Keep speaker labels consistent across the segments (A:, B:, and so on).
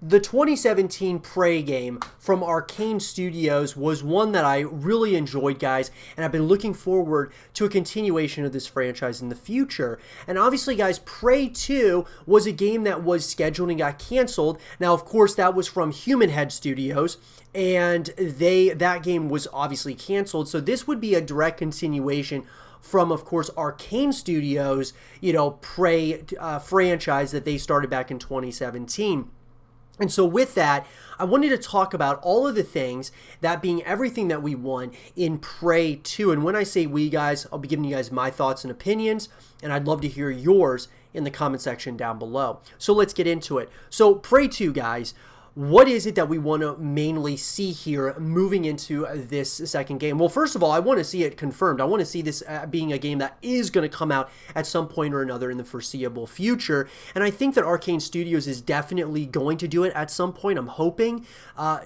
A: The 2017 Prey game from Arcane Studios was one that I really enjoyed, guys, and I've been looking forward to a continuation of this franchise in the future. And obviously, guys, Prey 2 was a game that was scheduled and got canceled. Now, of course, that was from Human Head Studios, and that game was obviously canceled. So this would be a direct continuation from, of course, Arcane Studios, Prey franchise that they started back in 2017. And so with that, I wanted to talk about all of the things, that being everything that we won in Prey 2. And when I say we, guys, I'll be giving you guys my thoughts and opinions, and I'd love to hear yours in the comment section down below. So let's get into it. So Prey 2, guys, what is it that we want to mainly see here moving into this second game? Well, first of all, I want to see it confirmed. I want to see this being a game that is going to come out at some point or another in the foreseeable future. And I think that Arcane Studios is definitely going to do it at some point. I'm hoping,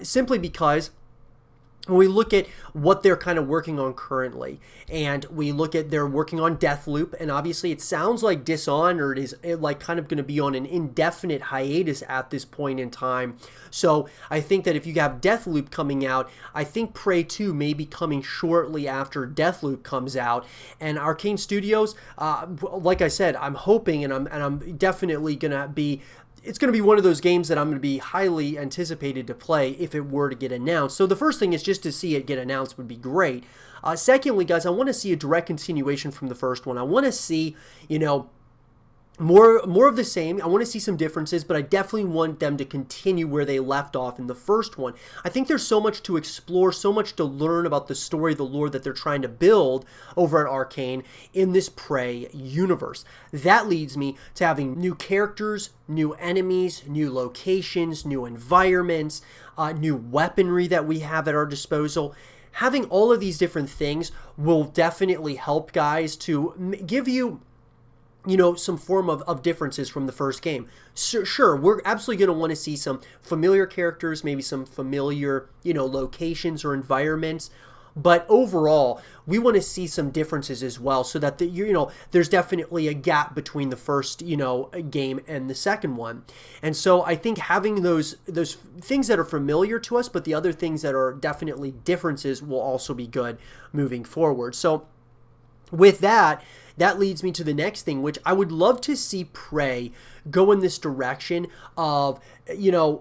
A: simply because when we look at what they're kind of working on currently, and we look at they're working on Deathloop, and obviously it sounds like Dishonored is like kind of going to be on an indefinite hiatus at this point in time. So I think that if you have Deathloop coming out, I think Prey 2 may be coming shortly after Deathloop comes out. And Arcane Studios, like I said, I'm hoping, and I'm definitely gonna be. It's going to be one of those games that I'm going to be highly anticipated to play if it were to get announced. So the first thing is just to see it get announced would be great. Secondly, guys, I want to see a direct continuation from the first one. I want to see, more of the same. I want to see some differences, but I definitely want them to continue where they left off in the first one. I think there's so much to explore, so much to learn about the story, the lore that they're trying to build over at Arcane in this Prey universe. That leads me to having new characters, new enemies, new locations, new environments, new weaponry that we have at our disposal. Having all of these different things will definitely help, guys, to give you some form of differences from the first game. So, sure, we're absolutely going to want to see some familiar characters, maybe some familiar, locations or environments. But overall, we want to see some differences as well, so that there's definitely a gap between the first game and the second one. And so I think having those things that are familiar to us, but the other things that are definitely differences will also be good moving forward. So with that leads me to the next thing, which I would love to see Prey go in this direction of,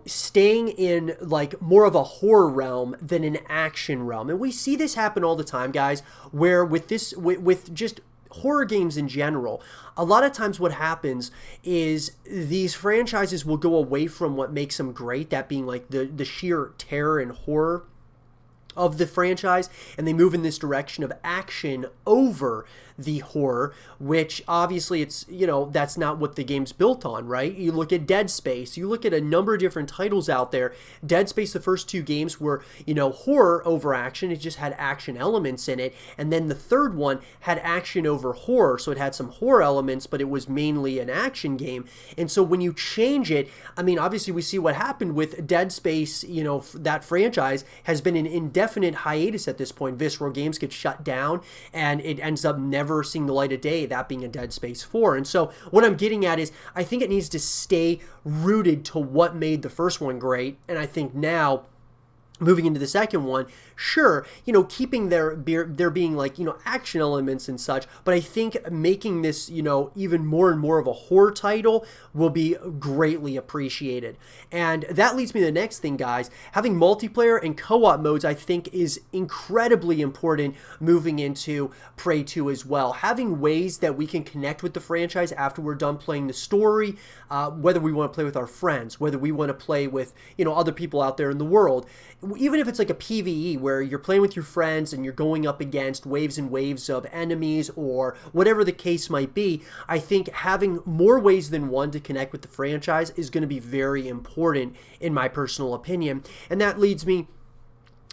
A: staying in like more of a horror realm than an action realm. And we see this happen all the time, guys, where with just horror games in general, a lot of times what happens is these franchises will go away from what makes them great, that being like the sheer terror and horror of the franchise, and they move in this direction of action over the horror, which obviously it's, that's not what the game's built on, right? You look at Dead Space, you look at a number of different titles out there. Dead Space, the first two games were, horror over action. It just had action elements in it. And then the third one had action over horror. So it had some horror elements, but it was mainly an action game. And so when you change it, obviously we see what happened with Dead Space, that franchise has been an indefinite hiatus at this point. Visceral Games gets shut down, and it ends up never seeing the light of day, that being a Dead Space 4. And so what I'm getting at is I think it needs to stay rooted to what made the first one great. And I think now, moving into the second one, sure, keeping there being like, action elements and such, but I think making this, even more and more of a horror title will be greatly appreciated. And that leads me to the next thing, guys. Having multiplayer and co-op modes, I think, is incredibly important moving into Prey 2 as well. Having ways that we can connect with the franchise after we're done playing the story, whether we want to play with our friends, whether we want to play with, other people out there in the world, even if it's like a PvE where you're playing with your friends and you're going up against waves and waves of enemies or whatever the case might be, I think having more ways than one to connect with the franchise is going to be very important in my personal opinion. And that leads me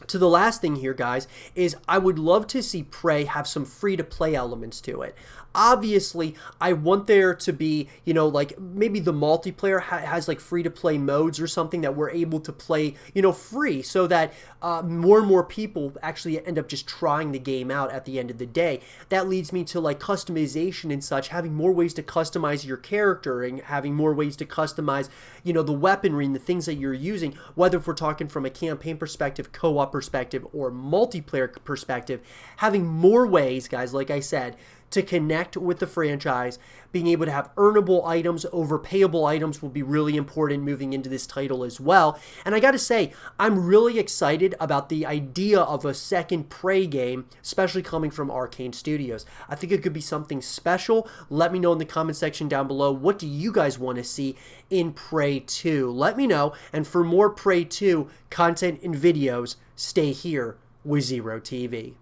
A: to the last thing here, guys, is I would love to see Prey have some free-to-play elements to it. Obviously, I want there to be, you know, like maybe the multiplayer has like free to play modes or something that we're able to play, you know, free, so that more and more people actually end up just trying the game out at the end of the day. That leads me to like customization and such, having more ways to customize your character and having more ways to customize, you know, the weaponry and the things that you're using, whether if we're talking from a campaign perspective, co-op perspective, or multiplayer perspective. Having more ways, guys, like I said, to connect with the franchise. Being able to have earnable items over payable items will be really important moving into this title as well. And I gotta say, I'm really excited about the idea of a second Prey game, especially coming from Arcane Studios. I think it could be something special. Let me know in the comment section down below, what do you guys want to see in Prey 2? Let me know, and for more Prey 2 content and videos, stay here with Zero TV.